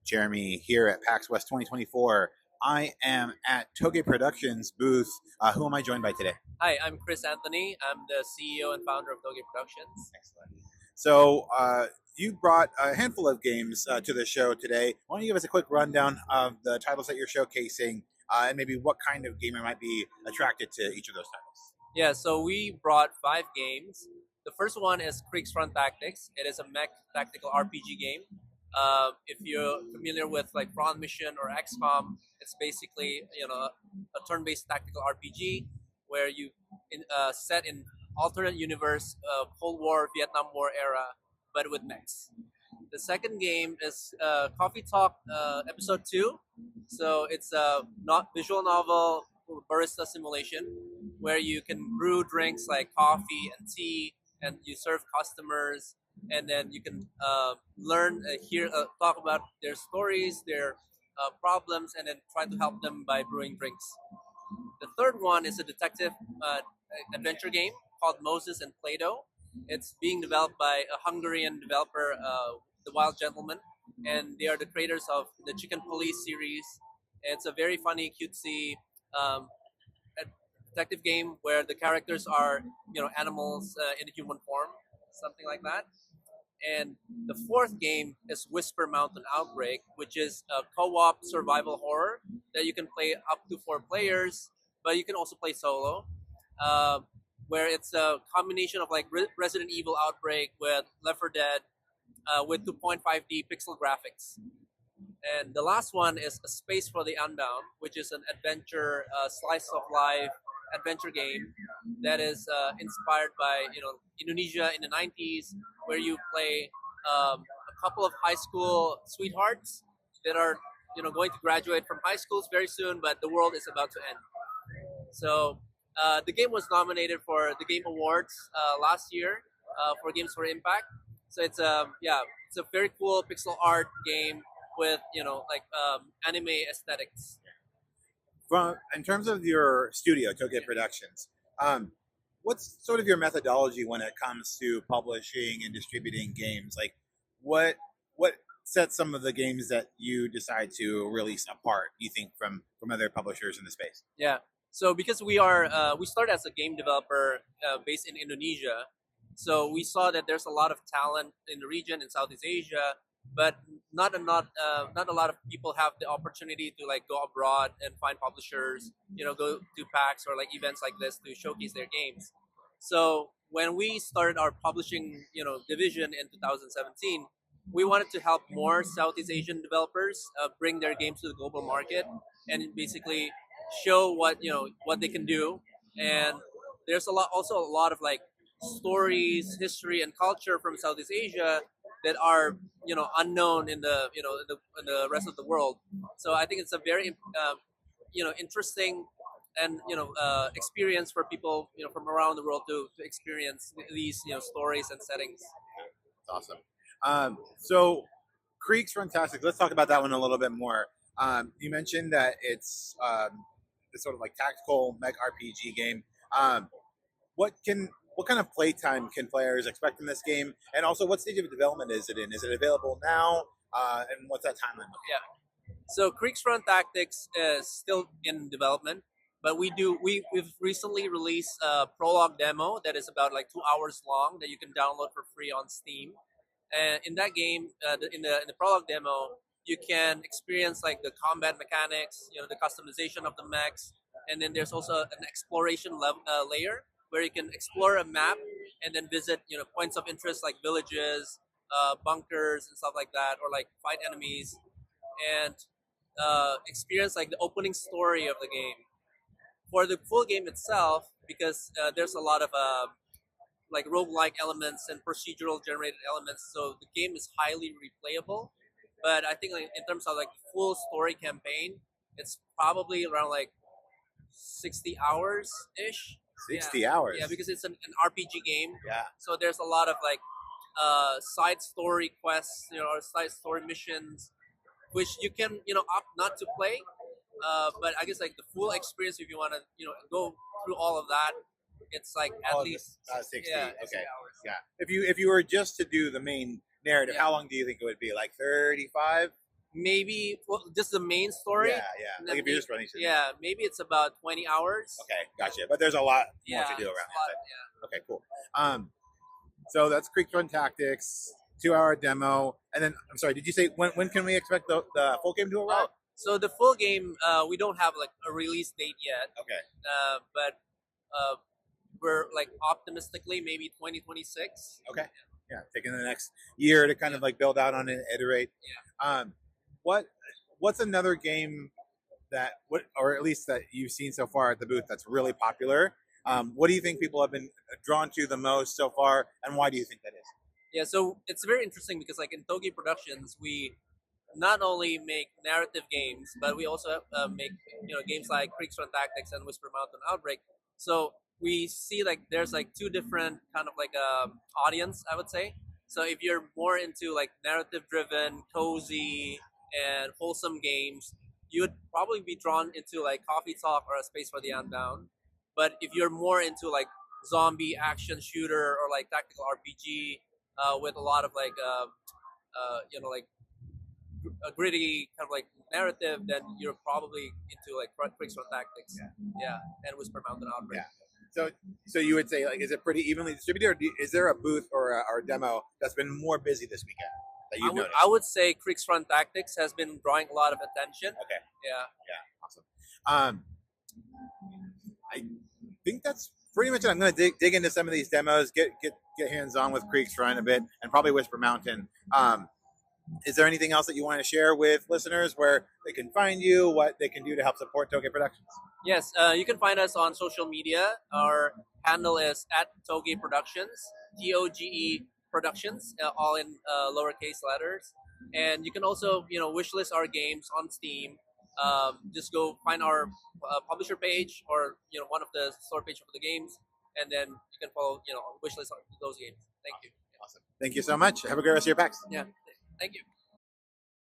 Jeremy here at PAX West 2024. I am at Toge Productions booth. Who am I joined by today? Hi, I'm Kris Antoni. I'm the CEO and founder of Toge Productions. Excellent. So you brought a handful of games to the show today. Why don't you give us a quick rundown of the titles that you're showcasing and maybe what kind of gamer might be attracted to each of those titles? Yeah, so we brought 5 games. The first one is Kriegsfront Tactics. It is a mech tactical RPG game. If you're familiar with like Front Mission or XCOM, it's basically a turn-based tactical RPG where you set in alternate universe, Cold War, Vietnam War era, but with mechs. The second game is Coffee Talk Episode 2. So it's a not visual novel barista simulation where you can brew drinks like coffee and tea, and you serve customers, and then you can learn, talk about their stories, their problems, and then try to help them by brewing drinks. The third one is a detective adventure game called Moses and Plato. It's being developed by a Hungarian developer, The Wild Gentleman, and they are the creators of the Chicken Police series. It's a very funny, cutesy detective game where the characters are, animals in human form, something like that. And the fourth game is Whisper Mountain Outbreak, which is a co-op survival horror that you can play up to 4 players, but you can also play solo. Where it's a combination of like Resident Evil Outbreak with Left 4 Dead with 2.5D pixel graphics. And the last one is A Space for the Unbound, which is an adventure, slice of life adventure game that is inspired by Indonesia in the 90s, where you play a couple of high school sweethearts that are going to graduate from high schools very soon, but the world is about to end. So the game was nominated for the Game Awards last year for Games for Impact. So it's it's a very cool pixel art game with anime aesthetics. In terms of your studio, Toge Productions, what's sort of your methodology when it comes to publishing and distributing games? Like, what sets some of the games that you decide to release apart, you think, from other publishers in the space? Yeah. So because we started as a game developer based in Indonesia, so we saw that there's a lot of talent in the region in Southeast Asia, but not a lot of people have the opportunity to like go abroad and find publishers, go to PAX or like events like this to showcase their games. So when we started our publishing, division in 2017, we wanted to help more Southeast Asian developers bring their games to the global market and basically show what they can do. And there's also a lot of like stories, history, and culture from Southeast Asia that are unknown in the in the rest of the world. So I think it's a very interesting and experience for people from around the world to experience these stories and settings. That's awesome. So Kriegsfront Tactics, let's talk about that one a little bit more. You mentioned that it's this sort of like tactical mech RPG game. What kind of playtime can players expect in this game? And also, what stage of development is it in? Is it available now? And what's that timeline look like? Yeah. So Kriegsfront Tactics is still in development, but we've recently released a prologue demo that is about like 2 hours long that you can download for free on Steam. And in that game, in the prologue demo, you can experience like the combat mechanics, the customization of the mechs, and then there's also an exploration layer where you can explore a map and then visit points of interest like villages, bunkers, and stuff like that, or like fight enemies and experience like the opening story of the game. For the full game itself, because there's a lot of like roguelike elements and procedural generated elements, so the game is highly replayable. But I think like, in terms of like full story campaign, it's probably around like 60 hours ish. 60 hours. Yeah, because it's an RPG game. Yeah. So there's a lot of like side story quests, or side story missions, which you can opt not to play. But I guess like the full experience, if you want to go through all of that, it's like at least 60. Yeah, Okay. 60 hours. Yeah. If you were just to do the main narrative, Yeah. how long do you think it would be? Like 35 maybe just the main story. Yeah, yeah. And Like then if you're just running through. yeah, maybe it's about 20 hours. Okay, gotcha. But there's a lot more Yeah, to do around it's a lot, it. yeah. Okay, cool. So that's Kriegsfront Tactics, 2 hour demo, and then I'm sorry. Did you say when can we expect the full game to arrive? Oh, so the full game, we don't have like a release date yet, Okay. but we're like optimistically maybe 2026. Okay. Yeah, taking the next year to kind of like build out on it, iterate. Yeah. What's another game that or at least that you've seen so far at the booth that's really popular? What do you think people have been drawn to the most so far, and why do you think that is? Yeah, so it's very interesting because like in Toge Productions, we not only make narrative games, but we also make games like Kriegsfront Tactics and Whisper Mountain Outbreak. So we see like there's like two different kind of like audience, I would say. So if you're more into like narrative driven, cozy, and wholesome games, you would probably be drawn into like Coffee Talk or A Space for the Unbound. But if you're more into like zombie action shooter or like tactical RPG with a lot of like like a gritty kind of like narrative, then you're probably into like Kriegsfront Tactics, yeah, and Whisper Mountain Outbreak. Yeah. So you would say like, is it pretty evenly distributed, or is there a booth or a demo that's been more busy this weekend that you've noticed? I would say Kriegsfront Tactics has been drawing a lot of attention. Okay. Yeah. Yeah. Awesome. I think that's pretty much it. I'm going to dig into some of these demos, get hands on with Kriegsfront a bit, and probably Whisper Mountain. Is there anything else that you want to share with listeners where they can find you, what they can do to help support Toge Productions? Yes, you can find us on social media. Our handle is at Toge Productions, TOGE Productions, all in lowercase letters. And you can also, wishlist our games on Steam. Just go find our publisher page or one of the store page of the games, and then you can follow wishlist those games. Thank you. Awesome. Thank you so much. Have a great rest of your PAX. Yeah. Thank you.